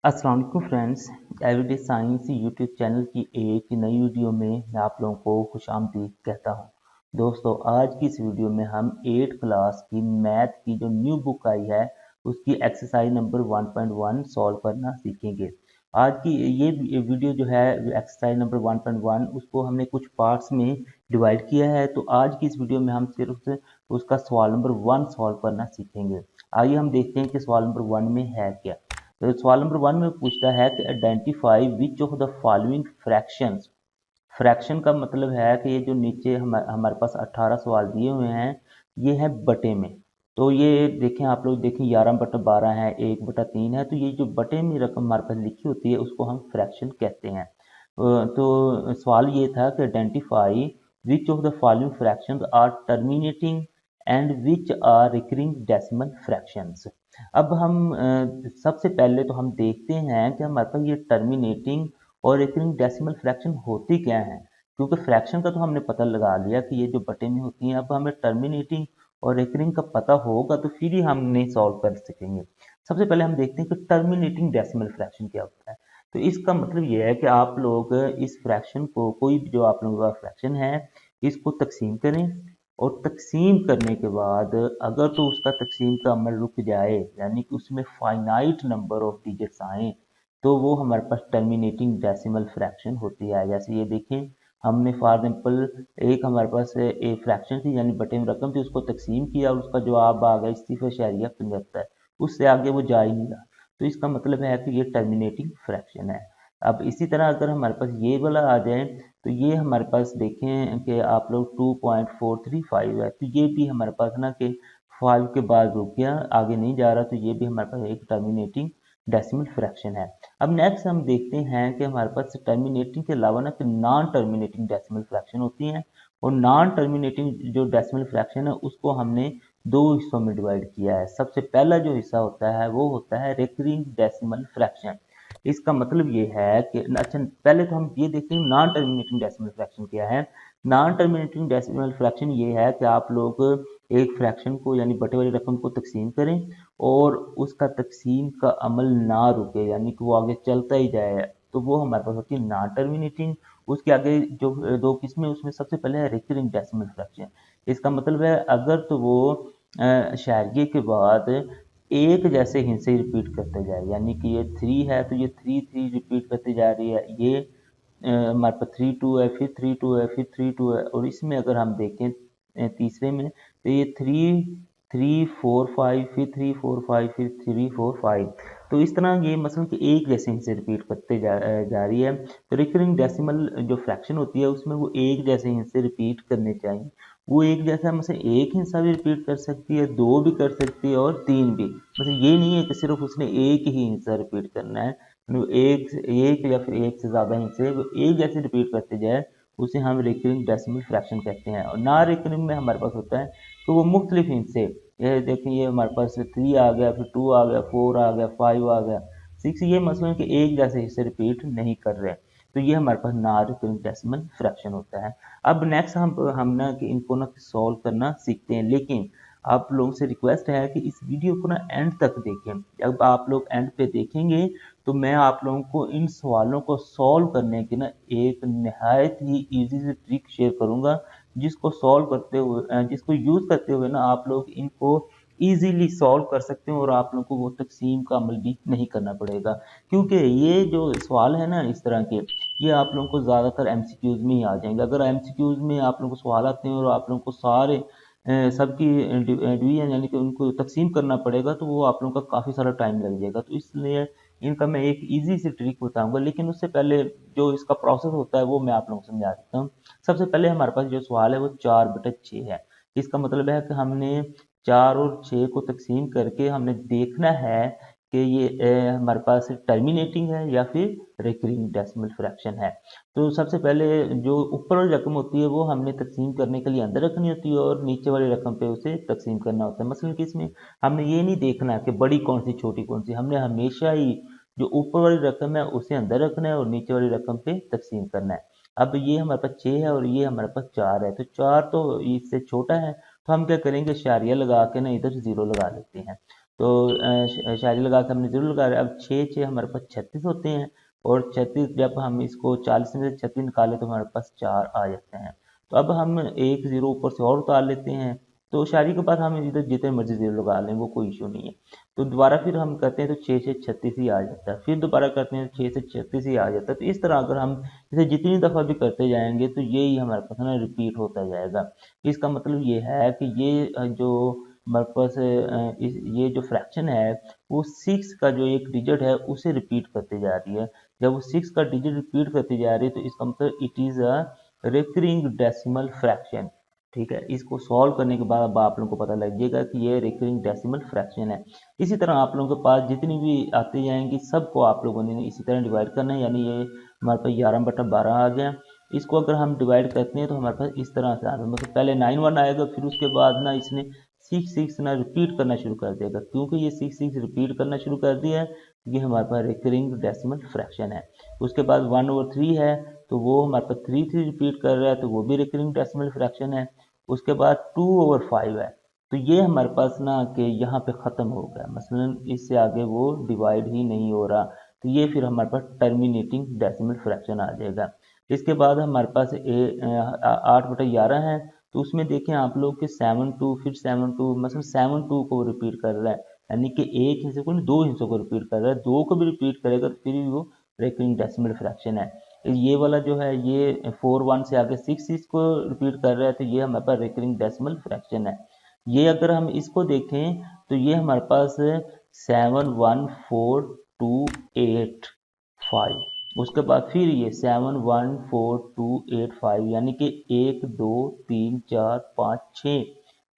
अस्सलाम वालेकुम friends. Everyday science YouTube channel की एक नई वीडियो में मैं आप लोगों को खुशामदीद कहता हूं। दोस्तों, आज की इस वीडियो में हम 8 क्लास की मैथ की जो न्यू बुक आई है उसकी एक्सरसाइज नंबर 1.1 सॉल्व करना सीखेंगे। आज की ये वीडियो जो है एक्सरसाइज नंबर 1.1 उसको हमने कुछ पार्ट्स में डिवाइड किया है। तो आज की इस वीडियो में हम सिर्फ उसका सवाल नंबर 1 सॉल्व करना सीखेंगे। आइए हम देखते हैं कि सवाल नंबर 1 में है क्या। तो सवाल नंबर 1 में पूछता है कि identify which of the following fractions. Fraction का मतलब है कि ये जो नीचे हमारे पास 18 सवाल दिए हुए हैं ये है बटे में। तो ये देखें, आप लोग देखें 11/12 है, 1/3 है। तो ये जो बटे में रकम हमारे पास लिखी होती है उसको हम फ्रैक्शन कहते हैं। तो सवाल ये था कि identify which of the following fractions are terminating and which are recurring decimal fractions. अब हम सबसे पहले तो हम देखते हैं कि हमारे पास ये टर्मिनेटिंग और रिकरिंग डेसिमल फ्रैक्शन होती क्या है। क्योंकि फ्रैक्शन का तो हमने पता लगा लिया कि ये जो बटे में होती हैं, अब हमें टर्मिनेटिंग और रिकरिंग का पता होगा तो फिर ही हमने सॉल्व कर सकेंगे। सबसे पहले हम देखते हैं कि टर्मिनेटिंग डेसिमल फ्रैक्शन क्या होता है। तो इसका मतलब ये है कि आप लोग इस फ्रैक्शन को, कोई भी जो आप लोगों का फ्रैक्शन है, इसको तकसीम करें और तकसीम करने के बाद अगर तो उसका तकसीम का अमल रुक जाए, यानी कि उसमें फाइनाइट नंबर ऑफ डिजिट्स आए, तो वो हमारे पास टर्मिनेटिंग डेसिमल फ्रैक्शन होती है। जैसे ये देखें, हमने फॉर एग्जाम्पल एक हमारे पास एक फ्रैक्शन थी यानी बटे में रकम थी, उसको तकसीम किया और उसका जवाब आ गया 0.75, उससे आगे वो जा ही नहीं रहा। तो इसका मतलब है कि ये टर्मिनेटिंग फ्रैक्शन है। अब इसी तरह अगर हमारे पास ये वाला आ जाए तो ये हमारे पास देखें कि आप लोग 2.435 है, तो ये भी हमारे पास ना कि 5 के बाद रुक गया, आगे नहीं जा रहा, तो ये भी हमारे पास एक टर्मिनेटिंग डेसिमल फ्रैक्शन है। अब नेक्स्ट हम देखते हैं कि हमारे पास टर्मिनेटिंग के अलावा ना कि नॉन टर्मिनेटिंग डेसिमल फ्रैक्शन होती हैं। और नॉन टर्मिनेटिंग जो डेसिमल फ्रैक्शन है उसको हमने दो हिस्सों में डिवाइड किया है। सबसे पहला जो हिस्सा होता है वो होता है रिकरिंग डेसिमल फ्रैक्शन। इसका मतलब ये है कि अच्छा, पहले तो हम ये देखते हैं नॉन टर्मिनेटिंग डेसिमल फ्रैक्शन क्या है। नॉन टर्मिनेटिंग डेसिमल फ्रैक्शन ये है कि आप लोग एक फ्रैक्शन को यानी बटे वाली रकम को तकसीम करें और उसका तकसीम का अमल ना रुके, यानी कि वो आगे चलता ही जाए, तो वो हमारे पास होती है नॉन टर्मिनेटिंग। उसके आगे जो दो किस्में, उसमें सबसे पहले है रिकरिंग डेसिमल फ्रैक्शन। इसका मतलब है अगर तो वो शायरिये के बाद एक जैसे हिस्से रिपीट करते जाए, यानी कि ये 3 है तो ये 3 रिपीट करती जा रही है, ये हमारे पास 3 2 है, फिर 3 2 है, फिर 3 2 है। और इसमें अगर हम देखें तीसरे में, तो ये 3 3 4 5, फिर 3 4 5, फिर 3 4 5। तो इस तरह ये मसलन कि एक जैसे हिस्से रिपीट करते जा रही है। तो रिकरिंग डेसिमल जो फ्रैक्शन होती है उसमें वो एक जैसे हिस्से रिपीट करने चाहिए। वो एक जैसा मतलब एक हिस्सा भी रिपीट कर सकती है, दो भी कर सकती है और तीन भी। मतलब ये नहीं है कि सिर्फ उसने एक ही हिस्सा रिपीट करना है। एक या फिर एक से ज़्यादा हिस्से वो एक जैसे रिपीट करते जाए, उसे हम रिकरिंग डेसिमल फ्रैक्शन कहते हैं। और ना रिकरिंग में हमारे पास होता है तो वो मुख्तलिफ हिस्से, ये देखिए ये हमारे पास 3 आ गया, फिर 2 आ गया, 4 आ गया, 5 आ गया, 6, ये मसलन कि एक जैसे हिस्से रिपीट नहीं कर रहे। तो ये हमारे पास ना रिकरिंग डेसिमल फ्रैक्शन होता है। अब नेक्स्ट हम ना कि इनको ना सॉल्व करना सीखते हैं, लेकिन आप लोगों से रिक्वेस्ट है कि इस वीडियो को ना एंड तक देखें। जब आप लोग एंड पे देखेंगे तो मैं आप लोगों को इन सवालों को सॉल्व करने की ना एक नहायत ही इजी सी ट्रिक शेयर करूंगा, जिसको सॉल्व करते हुए जिसको यूज़ करते हुए ना आप लोग इनको इजीली सॉल्व कर सकते हैं और आप लोगों को वो तकसीम का अमल भी नहीं करना पड़ेगा। क्योंकि ये जो सवाल है ना इस तरह के, ये आप लोगों को ज़्यादातर एमसीक्यूज़ में ही आ जाएंगे। अगर एमसीक्यूज़ में आप लोगों को सवाल आते हैं और आप लोगों को सारे सबकी डिवीजन यानी कि उनको तकसीम करना पड़ेगा, तो वो आप लोगों का काफ़ी सारा टाइम लग जाएगा। तो इसलिए इनका मैं एक इजी सी ट्रिक बताऊंगा, लेकिन उससे पहले जो इसका प्रोसेस होता है वो मैं आप लोगों को समझा देता हूँ। सबसे पहले हमारे पास जो सवाल है वो 4/6 है। इसका मतलब है कि हमने 4 और 6 को तकसीम करके हमने देखना है कि ये हमारे पास टर्मिनेटिंग है या फिर रिकरिंग डेसिमल फ्रैक्शन है। तो सबसे पहले जो ऊपर वाली रकम होती है वो हमने तकसीम करने के लिए अंदर रखनी होती है और नीचे वाली रकम पे उसे तकसीम करना होता है। मसलन कि इसमें हमने ये नहीं देखना है कि बड़ी कौन सी छोटी कौन सी, हमने हमेशा ही जो ऊपर वाली रकम है उसे अंदर रखना है और नीचे वाली रकम पे तकसीम करना है। अब ये हमारे पास 6 है और ये हमारे पास 4 है, तो 4 तो इससे छोटा है, तो हम क्या करेंगे, शारिया लगा के ना इधर 0 लगा लेते हैं। तो शायरी लगा के हमने जरूर लगा। अब 6 हमारे पास 36 होते हैं, और 36 जब हम इसको 40 में से 36 निकाले तो हमारे पास 4 आ जाते हैं। तो अब हम एक जीरो ऊपर से और उतार लेते हैं, तो शायरी के बाद हम इधर जितने मर्जी जीरो लगा लें, वो कोई इशू नहीं है। तो दोबारा फिर हम करते हैं तो 6 से 36 ही आ जाता है, फिर दोबारा करते हैं तो 6 से 36 ही आ जाता है। तो इस तरह अगर हम इसे जितनी दफ़ा भी करते जाएंगे तो यही हमारे पास ना रिपीट होता जाएगा। इसका मतलब ये है कि ये जो हमारे पास ये जो फ्रैक्शन है वो 6 का जो एक डिजिट है उसे रिपीट करती जा रही है। जब वो 6 का डिजिट रिपीट करती जा रही है तो इसका मतलब it is a recurring decimal fraction. ठीक है, इसको सॉल्व करने के बाद अब आप लोगों को पता लग जाएगा कि ये रिकरिंग डेसिमल फ्रैक्शन है। इसी तरह आप लोगों के पास जितनी भी आती जाएंगी सबको आप लोगों ने इसी तरह डिवाइड करना है। यानी ये हमारे पास 11/12 आ गया। इसको अगर हम डिवाइड करते हैं तो हमारे पास इस तरह से आ रहा है, मतलब पहले 9 1 आएगा, फिर उसके बाद ना इसने 6 ना रिपीट करना शुरू कर देगा। क्योंकि ये 6 रिपीट करना शुरू कर दिया है, ये हमारे पास रिकरिंग डेसिमल फ्रैक्शन है। उसके बाद 1/3 है, तो वो हमारे पास 3 रिपीट कर रहा है, तो वो भी रिकरिंग डेसिमल फ्रैक्शन है। उसके बाद 2/5 है, तो ये हमारे पास ना कि यहाँ पे ख़त्म हो गया, मसलन इससे आगे वो डिवाइड ही नहीं हो रहा, तो ये फिर हमारे पास टर्मिनेटिंग डेसिमल फ्रैक्शन आ जाएगा। इसके बाद हमारे पास 8/11 है, तो उसमें देखें आप लोग कि 7 2 फिर 7 2, मतलब 7 2 को रिपीट कर रहा है, यानी कि एक हिस्से को नहीं दो हिस्सों को रिपीट कर रहा है। दो को भी रिपीट करेगा तो फिर भी वो रिकरिंग डेसिमल फ्रैक्शन है। ये वाला जो है ये 4 1 से आगे 6 को रिपीट कर रहा है, तो ये हमारे पास रिकरिंग डेसिमल फ्रैक्शन है। ये अगर हम इसको देखें तो ये हमारे पास 7 1 4 2 8 5, उसके बाद फिर ये 7 1 4 2 8 5, यानी कि 1 2 3 4 5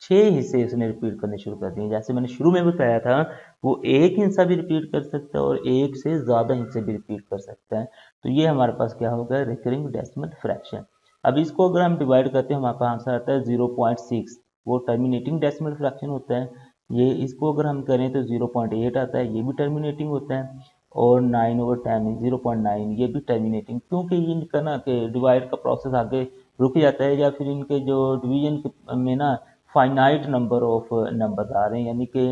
6 हिस्से इसने रिपीट करने शुरू कर दिए। जैसे मैंने शुरू में बताया था, वो एक हिस्सा भी रिपीट कर सकता है और एक से ज़्यादा हिस्से भी रिपीट कर सकता है। तो ये हमारे पास क्या हो गया, रिकरिंग डेसिमल फ्रैक्शन। अब इसको अगर हम डिवाइड करते हैं हमारे पास आंसर आता है 0.6, वो टर्मिनेटिंग डेसिमल फ्रैक्शन होता है। ये इसको अगर हम करें तो 0.8 आता है, ये भी टर्मिनेटिंग होता है। और 9/10 0.9 ये भी टर्मिनेटिंग, क्योंकि इनका ना कि डिवाइड का प्रोसेस आगे रुक जाता है, या फिर इनके जो डिवीजन में ना फाइनाइट नंबर ऑफ नंबर आ रहे हैं, यानी कि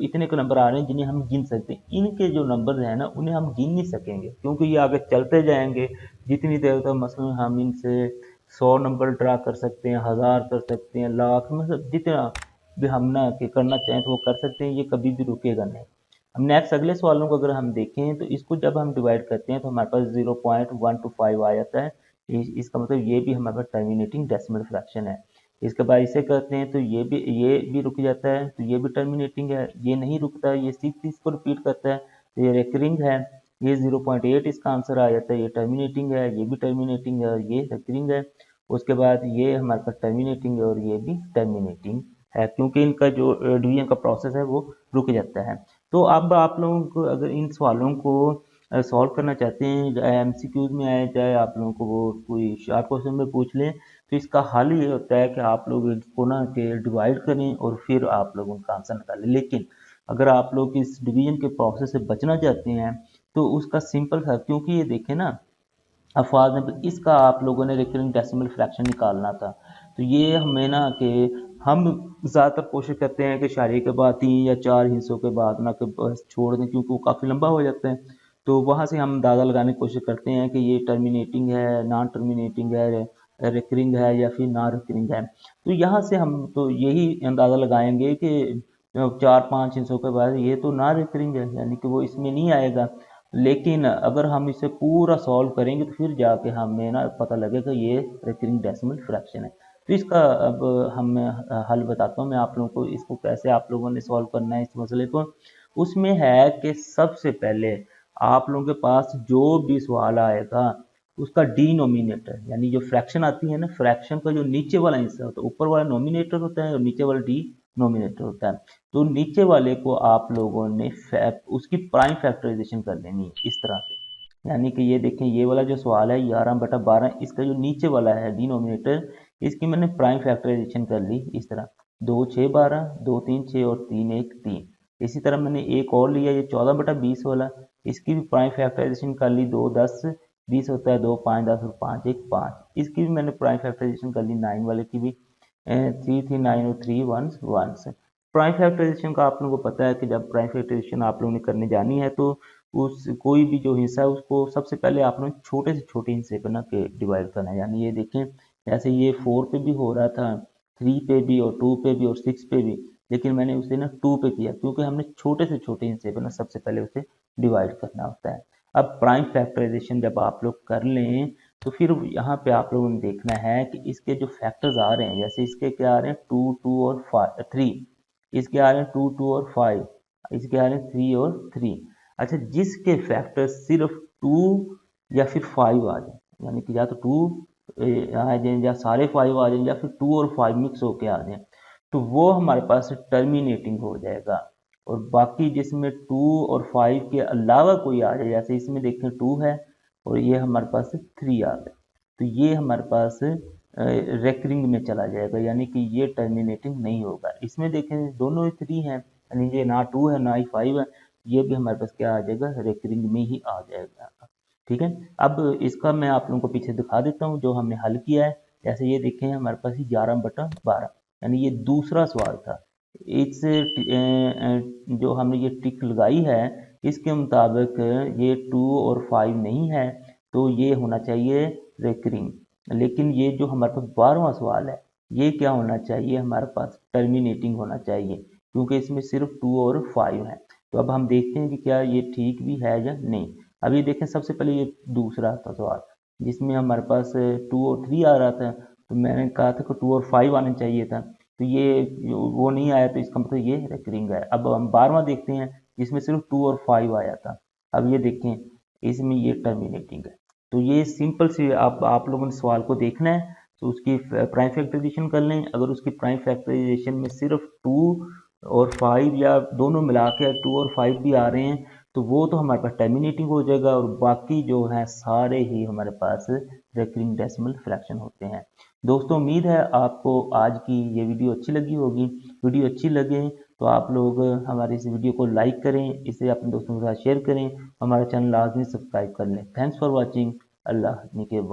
इतने को नंबर आ रहे हैं जिन्हें हम गिन सकते हैं। इनके जो नंबर हैं ना उन्हें हम गिन नहीं सकेंगे, क्योंकि ये आगे चलते जाएंगे जितनी देर तक, मसलन हम इनसे 100 नंबर ड्रा कर सकते हैं, 1000 कर सकते हैं, लाख, मतलब जितना भी हम ना कि करना चाहें तो वो कर सकते हैं, ये कभी भी रुकेगा नहीं। हम नेक्स्ट अगले सवालों को अगर हम देखें तो इसको जब हम डिवाइड करते हैं तो हमारे पास 0.125 आ जाता है। इसका मतलब ये भी हमारे पास टर्मिनेटिंग डेसिमल फ्रैक्शन है। इसके बाद इसे करते हैं तो ये भी रुक जाता है, तो ये भी टर्मिनेटिंग है। ये नहीं रुकता, ये 6 को रिपीट करता है, तो ये रिकरिंग है। ये 0.8 इसका आंसर आ जाता है, ये टर्मिनेटिंग है, ये भी टर्मिनेटिंग है और ये रिकरिंग है। उसके बाद ये हमारे पास टर्मिनेटिंग है और ये भी टर्मिनेटिंग है, क्योंकि इनका जो डिवीजन का प्रोसेस है वो रुक जाता है। तो अब आप लोगों को अगर इन सवालों को सॉल्व करना चाहते हैं, चाहे एमसीक्यूज में आए चाहे आप लोगों को वो कोई शॉर्ट क्वेश्चन में पूछ लें, तो इसका हल ये होता है कि आप लोग इसको ना कि डिवाइड करें और फिर आप लोग उनका आंसर निकालें। लेकिन अगर आप लोग इस डिवीजन के प्रोसेस से बचना चाहते हैं तो उसका सिंपल था, क्योंकि ये देखें ना अल्फाज में इसका आप लोगों ने रिकरिंग डेसिमल फ्रैक्शन निकालना था, तो ये हमें ना कि हम ज़्यादातर कोशिश करते हैं कि शायरी के बाद 3 या 4 हिस्सों के बाद ना कि बस छोड़ दें, क्योंकि वो काफ़ी लंबा हो जाता है। तो वहाँ से हम अंदाज़ा लगाने की कोशिश करते हैं कि ये टर्मिनेटिंग है, नॉन टर्मिनेटिंग है, रिकरिंग है या फिर ना रिकरिंग है। तो यहाँ से हम तो यही अंदाज़ा लगाएंगे कि 4 5 हिस्सों के बाद ये तो ना रिकरिंग है, यानी कि वो इसमें नहीं आएगा। लेकिन अगर हम इसे पूरा सॉल्व करेंगे तो फिर जाके हमें ना पता लगेगा ये रिकरिंग डेसिमल फ्रैक्शन है। तो इसका अब हम हल बताता हूँ मैं आप लोगों को, इसको कैसे आप लोगों ने सॉल्व करना है इस मसले को। उसमें है कि सबसे पहले आप लोगों के पास जो भी सवाल आएगा उसका डिनोमिनेटर, यानी जो फ्रैक्शन आती है ना, फ्रैक्शन का जो नीचे वाला हिस्सा होता है, ऊपर वाला नोमिनेटर होता है और नीचे वाला डिनोमिनेटर होता है। तो नीचे वाले को आप लोगों ने उसकी प्राइम फैक्टराइजेशन कर लेनी है इस तरह से। यानी कि ये देखें, ये वाला जो सवाल है 11/12, इसका जो नीचे वाला है डिनोमिनेटर, इसकी मैंने प्राइम फैक्टराइजेशन कर ली इस तरह, 2 6 12, 2 3 6 और 3 1 3। इसी तरह मैंने एक और लिया ये 14/20 वाला, इसकी भी प्राइम फैक्टराइजेशन कर ली, 2 10 20 होता है, 2 5 10 और 5 1 5। इसकी भी मैंने प्राइम फैक्टराइजेशन कर ली, 9 वाले की भी, 3 3 9 और 3 1 1। प्राइम फैक्टराइजेशन का आप लोगों को पता है कि जब प्राइम फैक्टराइजेशन आप लोगों ने करने जानी है तो उस कोई भी जो हिस्सा है उसको सबसे पहले आप लोगों ने छोटे से छोटे हिस्से बना के डिवाइड करना है। यानी ये देखें जैसे ये 4 पे भी हो रहा था, 3 पे भी और 2 पे भी और 6 पे भी, लेकिन मैंने उसे ना 2 पे किया क्योंकि हमने छोटे से छोटे हिस्से पे ना सबसे पहले उसे डिवाइड करना होता है। अब प्राइम फैक्टराइजेशन जब आप लोग कर लें तो फिर यहाँ पे आप लोगों ने देखना है कि इसके जो फैक्टर्स आ रहे हैं, जैसे इसके क्या आ रहे हैं 2, 2 और 3, इसके आ रहे हैं 2, 2 और 5, इसके आ रहे हैं 3 और 3। अच्छा, जिसके फैक्टर सिर्फ 2 या फिर 5 आ जाए, यानी कि या तो 2 आ जाए या सारे 5 आ जाए या फिर 2 और 5 मिक्स होके आ जाए, तो वो हमारे पास टर्मिनेटिंग हो जाएगा। और बाकी जिसमें 2 और 5 के अलावा कोई आ जाए, जैसे इसमें देखें 2 है और ये हमारे पास 3 आ गया, तो ये हमारे पास रेकरिंग में चला जाएगा, यानी कि ये टर्मिनेटिंग नहीं होगा। इसमें देखें दोनों ही 3 हैं, यानी ये ना 2 है ना ही 5 है, ये भी हमारे पास क्या आ जाएगा, रेकरिंग में ही आ जाएगा। ठीक है, अब इसका मैं आप लोगों को पीछे दिखा देता हूँ जो हमने हल किया है। जैसे ये देखें हमारे पास 11/12, यानी ये दूसरा सवाल था। इस जो हमने ये टिक लगाई है इसके मुताबिक ये 2 और 5 नहीं है, तो ये होना चाहिए रेकरिंग। लेकिन ये जो हमारे पास 12वां सवाल है ये क्या होना चाहिए, हमारे पास टर्मिनेटिंग होना चाहिए, क्योंकि इसमें सिर्फ 2 और 5 है। तो अब हम देखते हैं कि क्या ये ठीक भी है या नहीं। अब ये देखें सबसे पहले ये दूसरा था सवाल जिसमें हमारे पास 2 और 3 आ रहा था, तो मैंने कहा था कि 2 और 5 आना चाहिए था, तो ये वो नहीं आया, तो इसका मतलब ये रेकरिंग है। अब हम 12वां देखते हैं जिसमें सिर्फ 2 और 5 आया था। अब ये देखें इसमें ये टर्मिनेटिंग है। तो ये सिंपल सी आप लोगों ने सवाल को देखना है, तो उसकी प्राइम फैक्टराइजेशन कर लें। अगर उसकी प्राइम फैक्टराइजेशन में सिर्फ 2 और 5 या दोनों मिला के 2 और 5 भी आ रहे हैं तो वो तो हमारे पास टर्मिनेटिंग हो जाएगा, और बाकी जो है सारे ही हमारे पास रेकरिंग डेसिमल फ्रैक्शन होते हैं। दोस्तों उम्मीद है आपको आज की ये वीडियो अच्छी लगी होगी। वीडियो अच्छी लगे तो आप लोग हमारे इस वीडियो को लाइक करें, इसे अपने दोस्तों के साथ शेयर करें, हमारा चैनल लाजमी सब्सक्राइब कर लें। Thanks for watching. अल्लाह निगहबान।